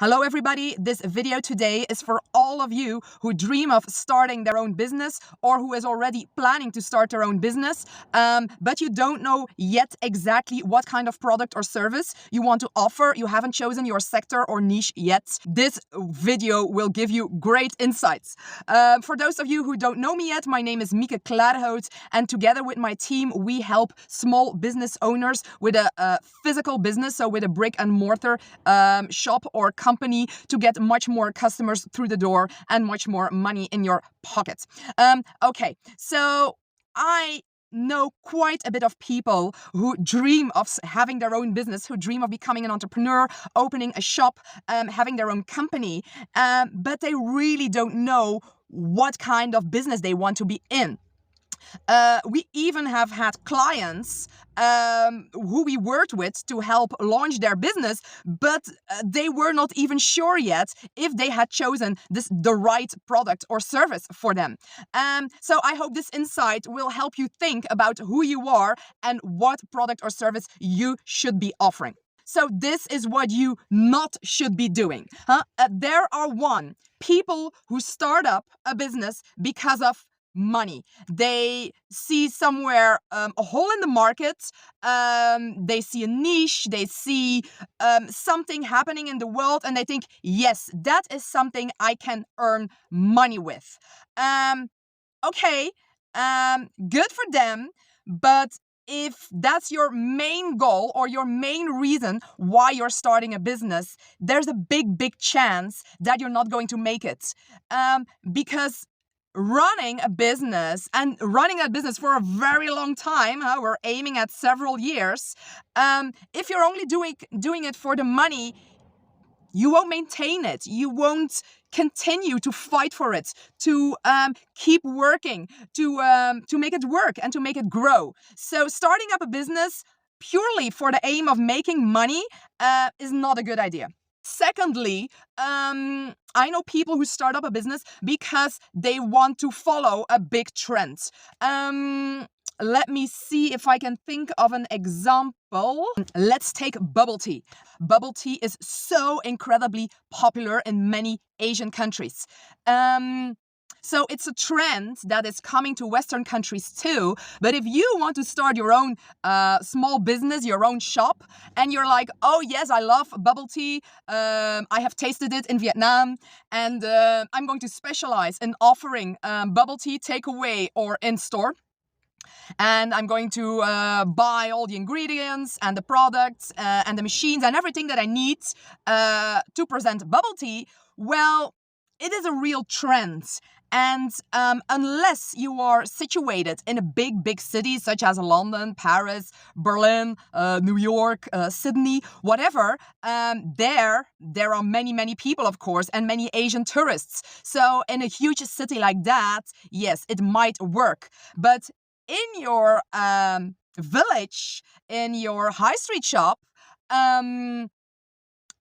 Hello everybody, this video today is for all of you who dream of starting their own business or who is already planning to start their own business, but you don't know yet exactly what kind of product or service you want to offer. You haven't chosen your sector or niche yet. This video will give you great insights. For those of you who don't know me yet, my name is Mieke Klaarhout, and together with my team, we help small business owners with a physical business, so with a brick and mortar shop or company, to get much more customers through the door and much more money in your pocket. Okay, so I know quite a bit of people who dream of having their own business, who dream of becoming an entrepreneur, opening a shop, having their own company, but they really don't know what kind of business they want to be in. We even have had clients who we worked with to help launch their business, but they were not even sure yet if they had chosen the right product or service for them. So I hope this insight will help you think about who you are and what product or service you should be offering. So this is what you not should be doing. There are people who start up a business because of money. They see somewhere a hole in the market, they see a niche, they see something happening in the world, and they think, yes, that is something I can earn money with. Okay, good for them, but if that's your main goal or your main reason why you're starting a business, there's a big chance that you're not going to make it. Because running a business and running that business for a very long time, we're aiming at several years, if you're only doing it for the money, you won't maintain it. You won't continue to fight for it, to keep working, to make it work and to make it grow. So starting up a business purely for the aim of making money is not a good idea. Secondly, I know people who start up a business because they want to follow a big trend. Let me see if I can think of an example. Let's take bubble tea. Bubble tea is so incredibly popular in many Asian countries. So it's a trend that is coming to Western countries too. But if you want to start your own small business, your own shop, and you're like, oh yes, I love bubble tea. I have tasted it in Vietnam, and I'm going to specialize in offering bubble tea takeaway or in store. And I'm going to buy all the ingredients and the products and the machines and everything that I need to present bubble tea. Well, it is a real trend. And unless you are situated in a big city such as London, Paris, Berlin, New York, Sydney, whatever, there are many people, of course, and many Asian tourists. So in a huge city like that, yes, it might work. But in your village, in your high street shop,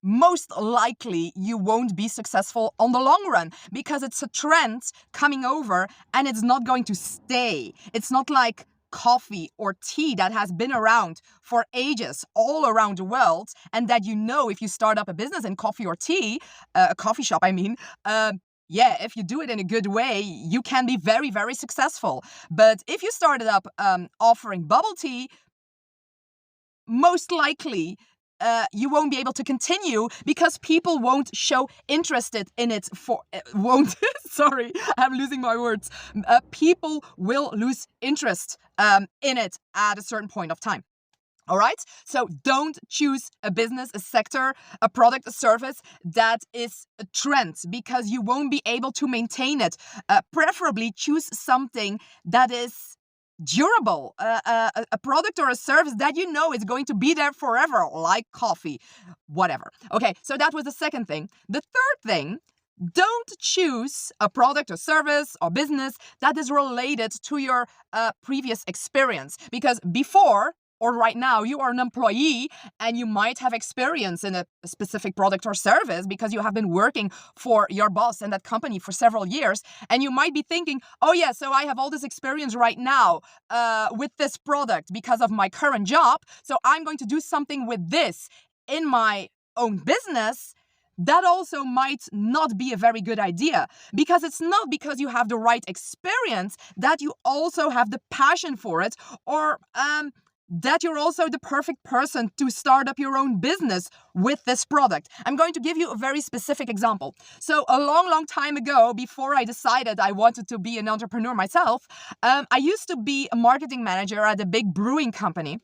most likely you won't be successful on the long run because it's a trend coming over and it's not going to stay. It's not like coffee or tea that has been around for ages all around the world, and that if you start up a business in coffee or tea, a coffee shop, I mean, if you do it in a good way, you can be very successful. But if you started up offering bubble tea, most likely you won't be able to continue because people won't show interest in it sorry, I'm losing my words. People will lose interest in it at a certain point of time. All right, so don't choose a business, a sector, a product, a service that is a trend because you won't be able to maintain it. Preferably choose something that is durable, a product or a service that is going to be there forever, like coffee, whatever. Okay, so that was the second thing. The third thing, don't choose a product or service or business that is related to your previous experience, because before or right now you are an employee and you might have experience in a specific product or service because you have been working for your boss and that company for several years, and you might be thinking, oh yeah, so I have all this experience right now with this product because of my current job, so I'm going to do something with this in my own business. that also might not be a very good idea, because it's not because you have the right experience that you also have the passion for it, or that you're also the perfect person to start up your own business with this product. I'm going to give you a very specific example. So a long time ago, before I decided I wanted to be an entrepreneur myself, I used to be a marketing manager at a big brewing company.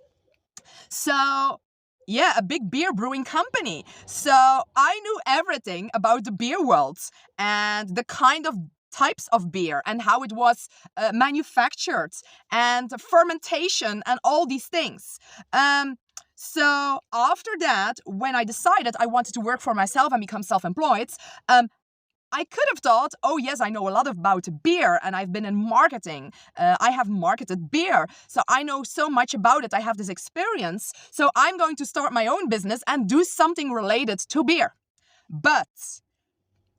So yeah, a big beer brewing company. So I knew everything about the beer world and the kind of types of beer and how it was manufactured and fermentation and all these things. So after that, when I decided I wanted to work for myself and become self-employed, I could have thought, oh yes, I know a lot about beer and I've been in marketing. I have marketed beer, so I know so much about it. I have this experience, so I'm going to start my own business and do something related to beer. But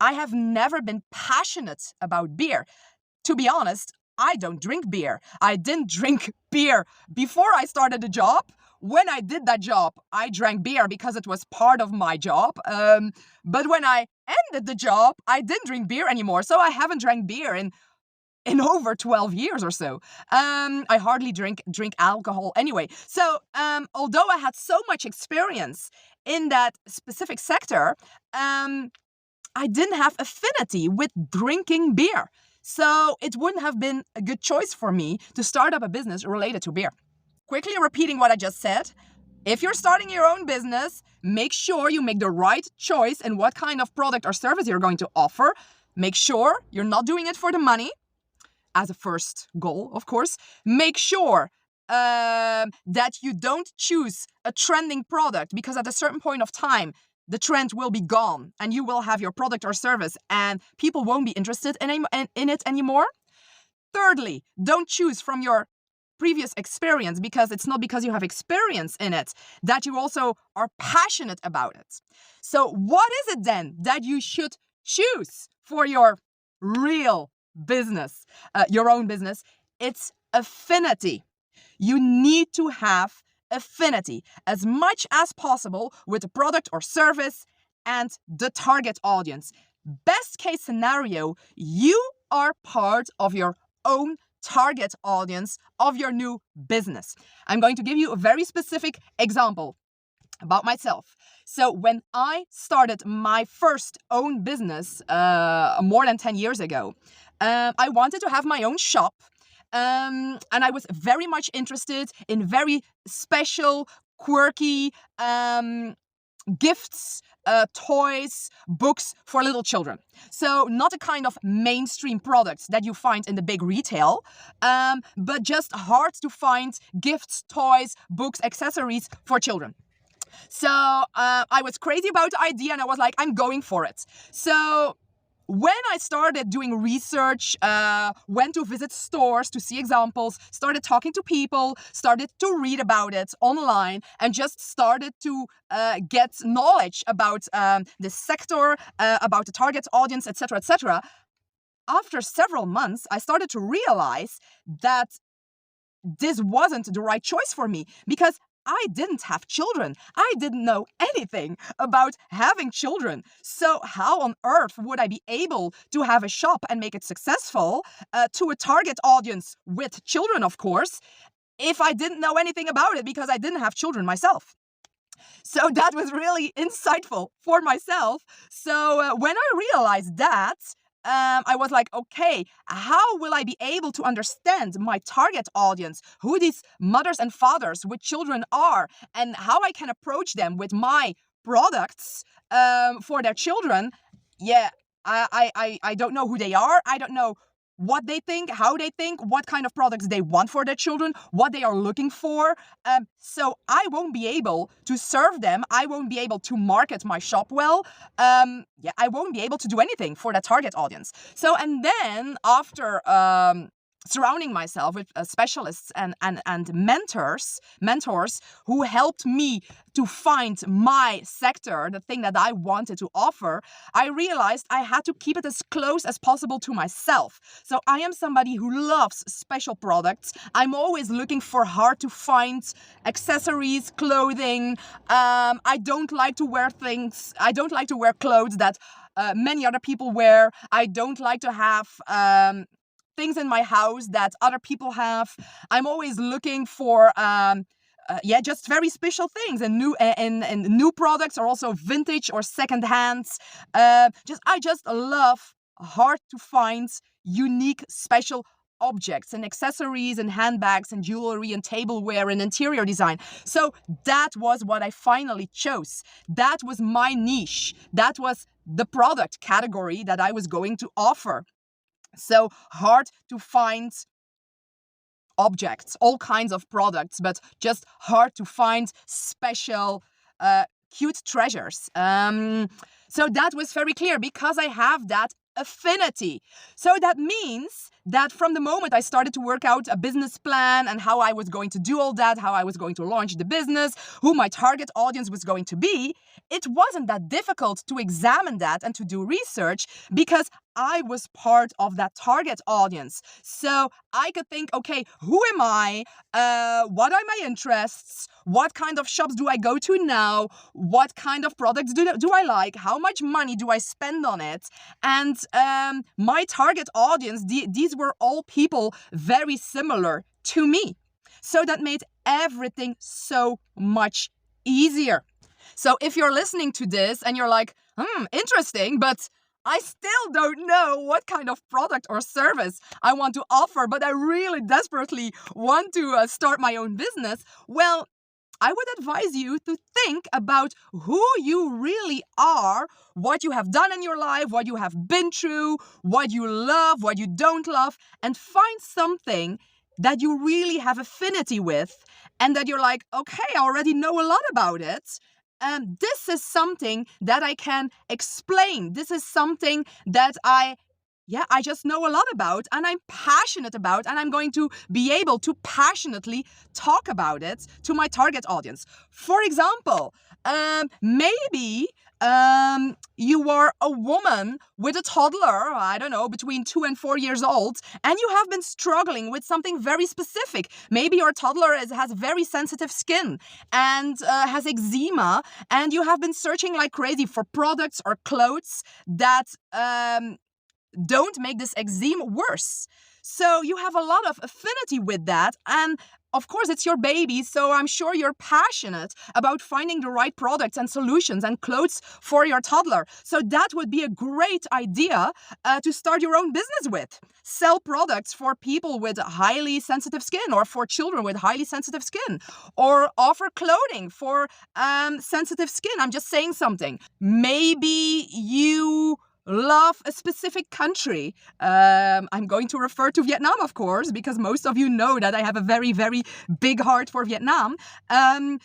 I have never been passionate about beer. To be honest, I don't drink beer. I didn't drink beer before I started the job. When I did that job, I drank beer because it was part of my job. But when I ended the job, I didn't drink beer anymore. So I haven't drank beer in over 12 years or so. I hardly drink alcohol anyway. So although I had so much experience in that specific sector, I didn't have affinity with drinking beer. So it wouldn't have been a good choice for me to start up a business related to beer. Quickly repeating what I just said, if you're starting your own business, make sure you make the right choice in what kind of product or service you're going to offer. Make sure you're not doing it for the money, as a first goal, of course. Make sure that you don't choose a trending product, because at a certain point of time, the trend will be gone and you will have your product or service and people won't be interested in it anymore. Thirdly, don't choose from your previous experience, because it's not because you have experience in it that you also are passionate about it. So what is it then that you should choose for your real business, your own business? It's affinity. You need to have affinity as much as possible with the product or service and the target audience. Best case scenario, you are part of your own target audience of your new business. I'm going to give you a very specific example about myself. So when I started my first own business more than 10 years ago, I wanted to have my own shop. And I was very much interested in very special, quirky gifts, toys, books for little children. So not a kind of mainstream products that you find in the big retail, but just hard to find gifts, toys, books, accessories for children. So I was crazy about the idea and I was like, I'm going for it. So when I started doing research, went to visit stores to see examples, started talking to people, started to read about it online, and just started to get knowledge about the sector, about the target audience, etc., etc. After several months, I started to realize that this wasn't the right choice for me, because I didn't have children. I didn't know anything about having children. So how on earth would I be able to have a shop and make it successful to a target audience with children, of course, if I didn't know anything about it, because I didn't have children myself? So that was really insightful for myself. So when I realized that, I was like, okay, how will I be able to understand my target audience, who these mothers and fathers with children are, and how I can approach them with my products for their children? Yeah, I don't know who they are. I don't know what they think, how they think, what kind of products they want for their children, what they are looking for. So I won't be able to serve them. I won't be able to market my shop well. I won't be able to do anything for that target audience. So, and then after surrounding myself with specialists and mentors who helped me to find my sector, the thing that I wanted to offer, I realized I had to keep it as close as possible to myself. So I am somebody who loves special products. I'm always looking for hard to find accessories, clothing. I don't like to wear clothes that many other people wear. I don't like to have things in my house that other people have. I'm always looking for just very special things and new products, or also vintage or second hands. I just love hard to find, unique, special objects and accessories and handbags and jewelry and tableware and interior design. So that was what I finally chose. That was my niche. That was the product category that I was going to offer. So hard to find objects, all kinds of products, but just hard to find special, cute treasures. So that was very clear because I have that affinity. So that means that from the moment I started to work out a business plan and how I was going to do all that, how I was going to launch the business, who my target audience was going to be, it wasn't that difficult to examine that and to do research because I was part of that target audience. So I could think, okay, who am I? What are my interests? What kind of shops do I go to now? What kind of products do I like? How much money do I spend on it? And my target audience, these were all people very similar to me. So that made everything so much easier. So if you're listening to this and you're like, interesting, but I still don't know what kind of product or service I want to offer, but I really desperately want to start my own business, well, I would advise you to think about who you really are, what you have done in your life, what you have been through, what you love, what you don't love, and find something that you really have affinity with and that you're like, okay, I already know a lot about it. This is something that I can explain. This is something that I just know a lot about and I'm passionate about, and I'm going to be able to passionately talk about it to my target audience. For example, maybe you are a woman with a toddler, I don't know, between 2 and 4 years old, and you have been struggling with something very specific. Maybe your toddler has very sensitive skin and has eczema, and you have been searching like crazy for products or clothes that don't make this eczema worse. So you have a lot of affinity with that, and of course it's your baby, so I'm sure you're passionate about finding the right products and solutions and clothes for your toddler. So that would be a great idea to start your own business with. Sell products for people with highly sensitive skin, or for children with highly sensitive skin, or offer clothing for sensitive skin. I'm just saying something. Maybe you love a specific country. I'm going to refer to Vietnam, of course, because most of you know that I have a very, very big heart for Vietnam.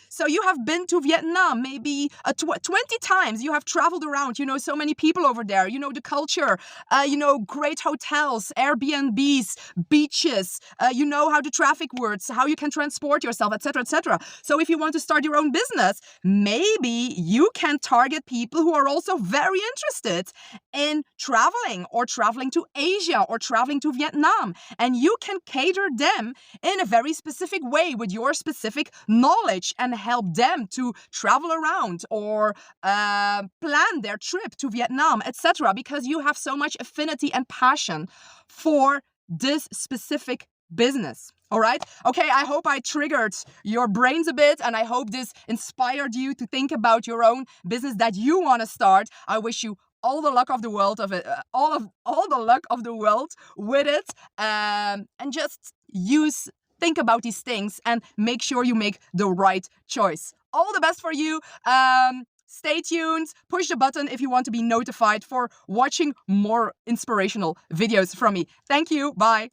So you have been to Vietnam maybe 20 times. You have traveled around. You know so many people over there. You know the culture. You know great hotels, Airbnbs, beaches. You know how the traffic works, how you can transport yourself, etc., etc. So if you want to start your own business, maybe you can target people who are also very interested in traveling, or traveling to Asia, or traveling to Vietnam. And you can cater them in a very specific way with your specific knowledge and help them to travel around or plan their trip to Vietnam, etc. Because you have so much affinity and passion for this specific business. All right? Okay, I hope I triggered your brains a bit, and I hope this inspired you to think about your own business that you want to start. I wish you all the luck of the world of it, all the luck of the world with it, and just think about these things and make sure you make the right choice. All the best for you. Stay tuned. Push the button if you want to be notified for watching more inspirational videos from me. Thank you. Bye.